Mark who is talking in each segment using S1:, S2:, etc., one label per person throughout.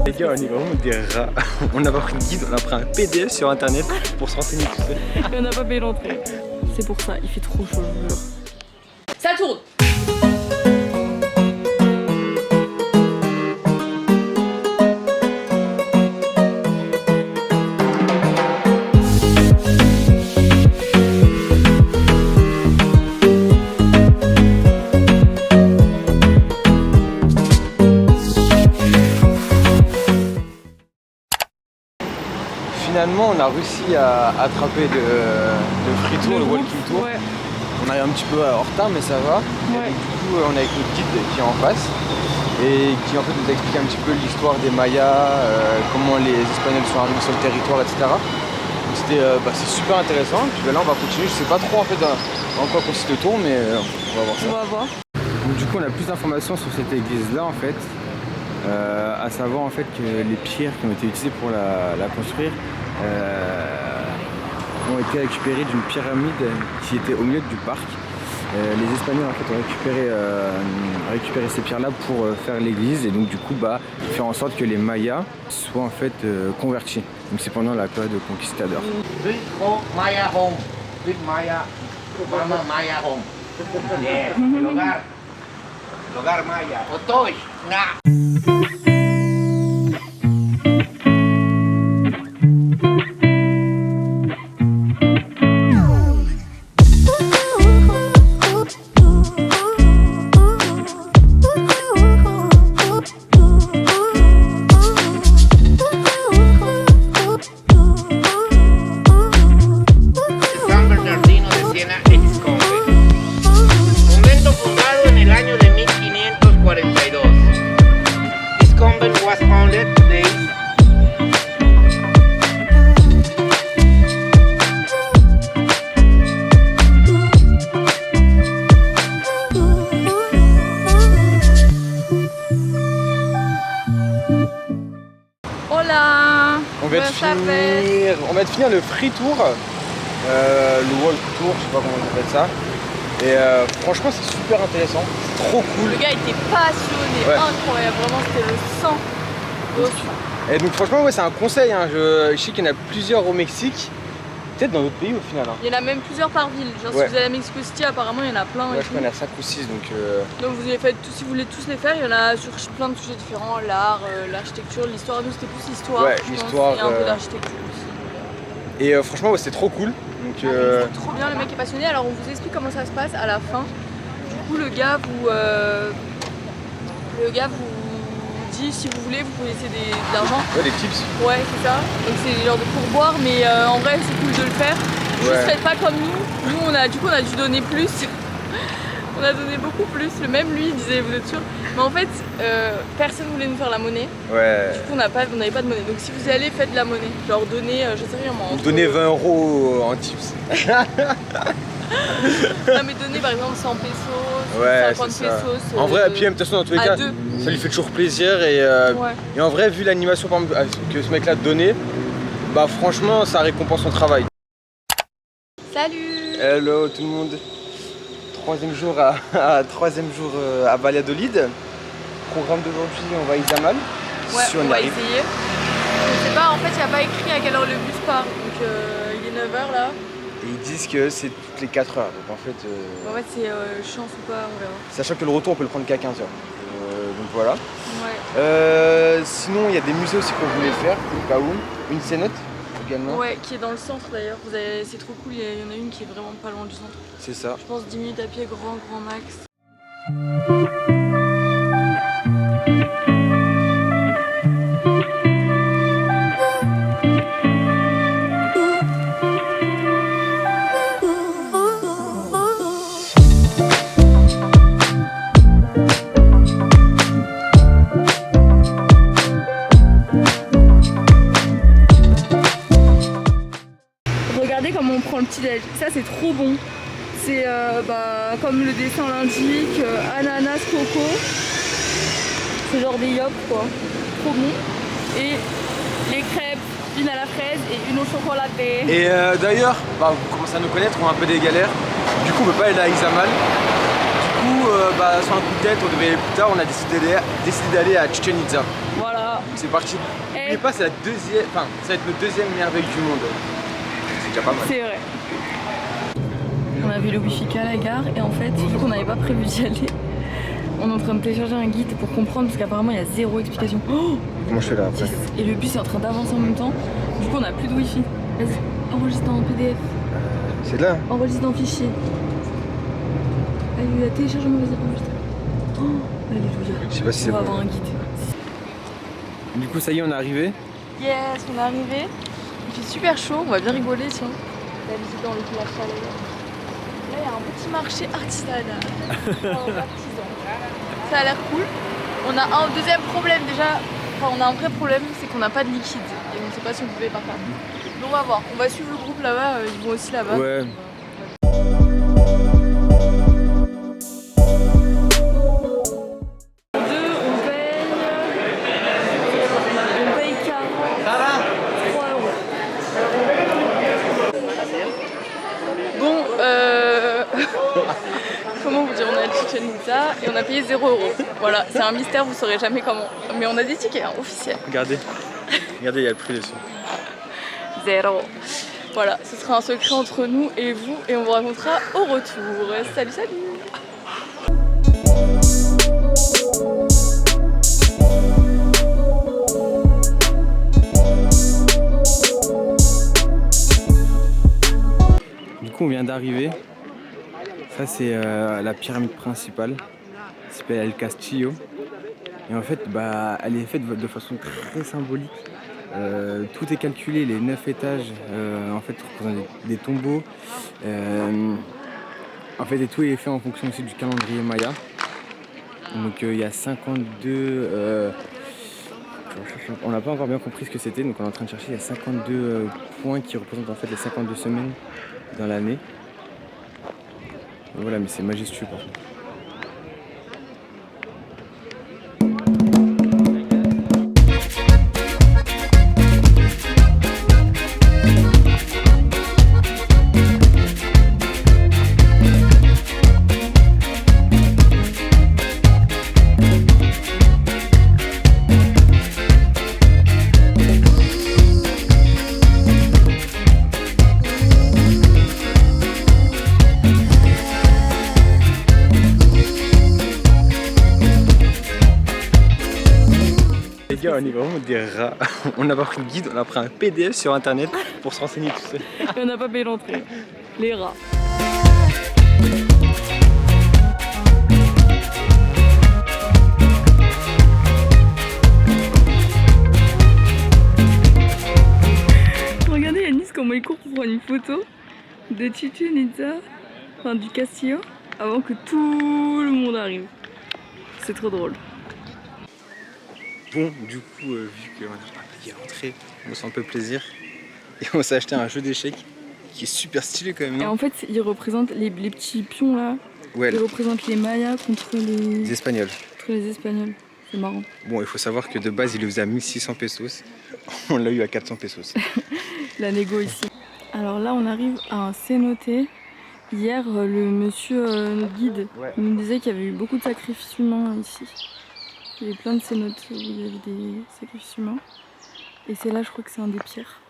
S1: Les gars, on est vraiment des rats. On n'a pas pris de guide, on a pris un PDF sur internet pour se renseigner tout seul.
S2: Et on n'a pas payé l'entrée. C'est pour ça, il fait trop chaud, je vous jure. Ça tourne.
S1: Finalement, on a réussi à attraper le free tour, le walking tour.
S2: Ouais.
S1: On arrive un petit peu en retard, mais ça va.
S2: Ouais.
S1: Et du coup, on est avec notre guide qui est en face et qui en fait nous a expliqué un petit peu l'histoire des Mayas, comment les Espagnols sont arrivés sur le territoire, etc. Donc c'est super intéressant. Puis là, on va continuer. Je sais pas trop en fait en quoi consiste le tour, mais on va voir ça.
S2: On va voir.
S1: Donc, du coup, on a plus d'informations sur cette église-là en fait. À savoir en fait que les pierres qui ont été utilisées pour la construire ont été récupérées d'une pyramide qui était au milieu du parc. Les Espagnols en fait ont récupéré ces pierres là pour faire l'église et donc du coup faire en sorte que les Mayas soient en fait convertis. Donc c'est pendant la période conquistador.
S3: Maya home, big Maya, mama Maya home. Yes, el hogar Maya. Otoy, na.
S1: On va finir le free tour, le walk tour, je sais pas comment on appelle ça. Et franchement c'est super intéressant, c'est trop cool.
S2: Le gars était passionné, ouais. Incroyable, vraiment c'était le sang au sang.
S1: Et donc franchement ouais, c'est un conseil, hein. Je sais qu'il y en a plusieurs au Mexique, peut-être dans d'autres pays au final. Hein.
S2: Il y en a même plusieurs par ville, genre si vous allez à Mexico City apparemment il y en a plein.
S1: Ouais, je crois qu'il y en a 5 ou 6 donc...
S2: Donc vous avez fait si vous voulez tous les faire, il y en a sur plein de sujets différents, l'art, l'architecture, l'histoire, nous c'était plus l'histoire.
S1: Ouais, l'histoire.
S2: Et un peu d'architecture aussi.
S1: Et franchement ouais, c'était trop cool. Donc,
S2: c'est trop bien, le mec est passionné. Alors on vous explique comment ça se passe à la fin. Du coup le gars vous dit si vous voulez vous pouvez laisser de l'argent.
S1: Ouais, des tips.
S2: Ouais c'est ça. Donc c'est genre de pourboire mais en vrai c'est cool de le faire. Juste faites pas comme nous. Nous on a dû donner plus. On a donné beaucoup plus. Le même lui il disait vous êtes sûr. Mais en fait personne voulait nous faire la monnaie.
S1: Ouais.
S2: Du coup on n'avait pas de monnaie. Donc si vous y allez faites de la monnaie. Genre donnez je sais rien moi.
S1: Donnez 20 € en tips.
S2: Non mais donner par exemple 100 pesos,
S1: ouais,
S2: 50 pesos.
S1: En vrai, puis même de toute façon dans tous les cas, ça lui fait toujours plaisir et en vrai vu l'animation que ce mec là donnait, bah franchement ça récompense son travail.
S2: Salut.
S1: Hello tout le monde. Troisième jour à Valladolid. Programme d'aujourd'hui, on va à Izamal.
S2: Ouais,
S1: si
S2: on va essayer. Je sais pas, en fait il n'y a pas écrit à quelle heure le bus part, donc il est 9h là.
S1: Et ils disent que c'est toutes les 4 heures, donc en fait...
S2: En fait c'est chance ou pas, on verra.
S1: Sachant que le retour on peut le prendre qu'à 15 heures. Donc voilà.
S2: Ouais.
S1: Sinon il y a des musées aussi qu'on voulait faire, au cas où. Une cénote également.
S2: Ouais, qui est dans le centre d'ailleurs. C'est trop cool, il y en a une qui est vraiment pas loin du centre.
S1: C'est ça.
S2: Je pense 10 minutes à pied, grand max. Regardez comment on prend le petit déj. Ça c'est trop bon. C'est comme le dessin l'indique, ananas, coco. C'est genre des yops quoi. Trop bon. Et les crêpes, une à la fraise et une au chocolaté.
S1: Et d'ailleurs, vous commencez à nous connaître, on a un peu des galères. Du coup on peut pas aller à Izamal. Du coup, sur un coup de tête, on devait aller plus tard, on a décidé d'aller à Chichen Itza.
S2: Voilà.
S1: c'est parti.
S2: Eh.
S1: N'oubliez pas, c'est la deuxième, enfin, ça va être notre deuxième merveille du monde. C'est déjà pas mal.
S2: C'est vrai. On a vu le wifi qu'à la gare et en fait, vu qu'on n'avait pas prévu d'y aller, on est en train de télécharger un guide pour comprendre parce qu'apparemment il y a zéro explication. Oh,
S1: Comment je fais là après?
S2: et le bus est en train d'avancer en même temps. Du coup, on a plus de wifi. Vas-y, enregistre en PDF,
S1: C'est là.
S2: enregistre en fichier. Allez, téléchargement, vas-y, enregistre. Oh, alléluia.
S1: Je sais pas si
S2: On
S1: c'est
S2: va
S1: bon.
S2: avoir un guide.
S1: Du coup, ça y est, on est arrivé.
S2: Yes, on est arrivé. Il fait super chaud, on va bien rigoler, tiens. La visite dans le village chaleur. Là, il y a un petit marché artisanal. Artisan. Ça a l'air cool. On a un deuxième problème déjà. Enfin, on a un vrai problème, c'est qu'on n'a pas de liquide. Et on ne sait pas si on pouvait par là. Donc, on va voir. On va suivre le groupe là-bas. Ils vont aussi là-bas.
S1: Ouais.
S2: On paye 43 €. Bon, comment vous dire, on a Chichen Itza et on a payé 0 €. Voilà, c'est un mystère, vous saurez jamais comment. Mais on a des tickets, hein, officiels.
S1: Regardez. Regardez, il y a le prix dessus.
S2: 0. Voilà, ce sera un secret entre nous et vous et on vous racontera au retour. Salut, salut!
S1: Du coup, on vient d'arriver. Ça, c'est la pyramide principale. Ça s'appelle El Castillo. Et en fait, bah, elle est faite de façon très symbolique. Tout est calculé, les 9 étages, en fait, représentent des tombeaux. En fait, et tout est fait en fonction aussi du calendrier maya. Donc, il y a 52. On n'a pas encore bien compris ce que c'était, donc on est en train de chercher. Il y a 52 points qui représentent en fait les 52 semaines dans l'année. Voilà, mais c'est majestueux par contre. Les gars, on est vraiment des rats. On n'a pas pris de guide, on a pris un PDF sur internet pour se renseigner tout seul.
S2: Et on n'a pas payé l'entrée. Les rats. Regardez Yanis comment il court pour prendre une photo de Chichen Itza, enfin du Castillo, avant que tout le monde arrive. C'est trop drôle.
S1: Bon, du coup, vu qu'on n'a pas payé l'entrée, on se fait un peu plaisir. Et on s'est acheté un jeu d'échecs qui est super stylé quand même.
S2: Et
S1: Non
S2: en fait, il représente les petits pions là.
S1: Ouais,
S2: Il représente les Mayas contre
S1: les
S2: les
S1: Espagnols.
S2: Espagnols. C'est marrant.
S1: Bon, il faut savoir que de base, il le faisait à 1600 pesos. On l'a eu à 400 pesos.
S2: La négo ici. Alors là, on arrive à un cénoté. Hier, le monsieur, notre guide,
S1: Ouais.
S2: il nous disait qu'il y avait eu beaucoup de sacrifices humains ici. Il y avait plein de cénotes où il y avait des sacrifices humains. Et c'est là, je crois que c'est un des pires.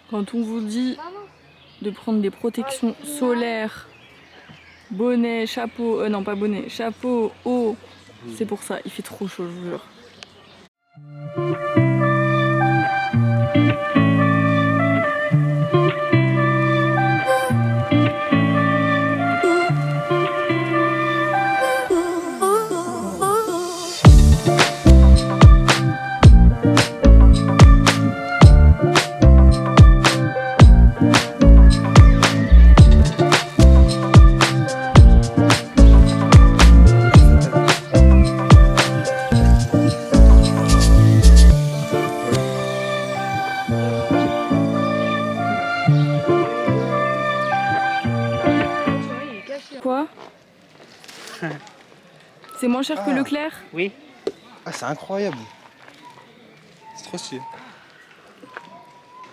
S2: Quand on vous dit de prendre des protections solaires, bonnet, chapeau, non pas bonnet, chapeau, eau, c'est pour ça, il fait trop chaud, je vous jure. C'est moins cher que Leclerc.
S4: Oui.
S1: Ah, c'est incroyable. C'est trop stylé.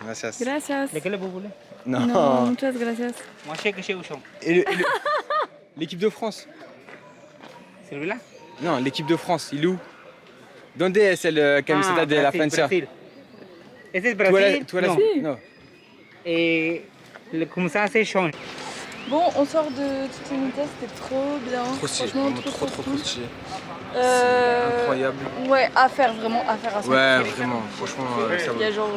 S1: Gracias.
S2: Gracias.
S4: Lequel vous voulez?
S1: Non.
S2: Non, muchas gracias.
S4: Moi, je sais que chez Auchan.
S1: Et l'équipe de France?
S4: Celui-là?
S1: Non, l'équipe de France, il est où? ¿Dónde es el camiseta de la Francia?
S4: Brasil. Ese es
S1: Tú
S4: Brasil.
S1: tú eres...
S4: No.
S1: No.
S4: Comme ça, c'est change.
S2: Bon, on sort de Chichen Itza, c'était trop bien.
S1: Trop stylé,
S2: Franchement,
S1: vraiment trop
S2: cool.
S1: stylé.
S2: Euh,
S1: Incroyable.
S2: Ouais, à faire, vraiment à faire à ce
S1: Ouais,
S2: moment.
S1: vraiment, franchement, ça
S2: Il y a genre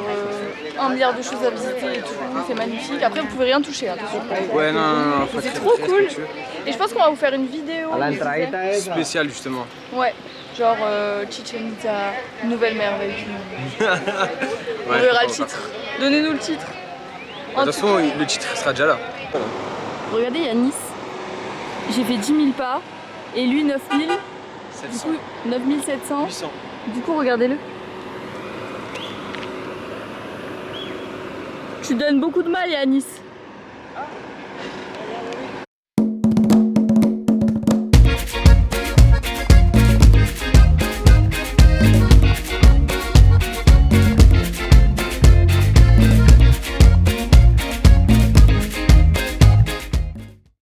S2: 1 milliard de choses à visiter et tout, c'est magnifique. Après, vous pouvez rien toucher, attention.
S1: Ouais, non, faut
S2: C'est
S1: être
S2: trop
S1: très
S2: cool.
S1: respectueux.
S2: Et je pense qu'on va vous faire une vidéo.
S1: Spécial, justement.
S2: Ouais, genre Chichen Itza, nouvelle merveille. On
S1: Ouais,
S2: verra le
S1: je pense
S2: titre. Donnez-nous le titre.
S1: De toute façon, le titre sera déjà là.
S2: Regardez, il y a Nice. J'ai fait 10 000 pas et lui 9 000. Du
S1: 700,
S2: coup, 9 700.
S1: 800.
S2: Du coup, regardez-le. Tu donnes beaucoup de mal à Nice.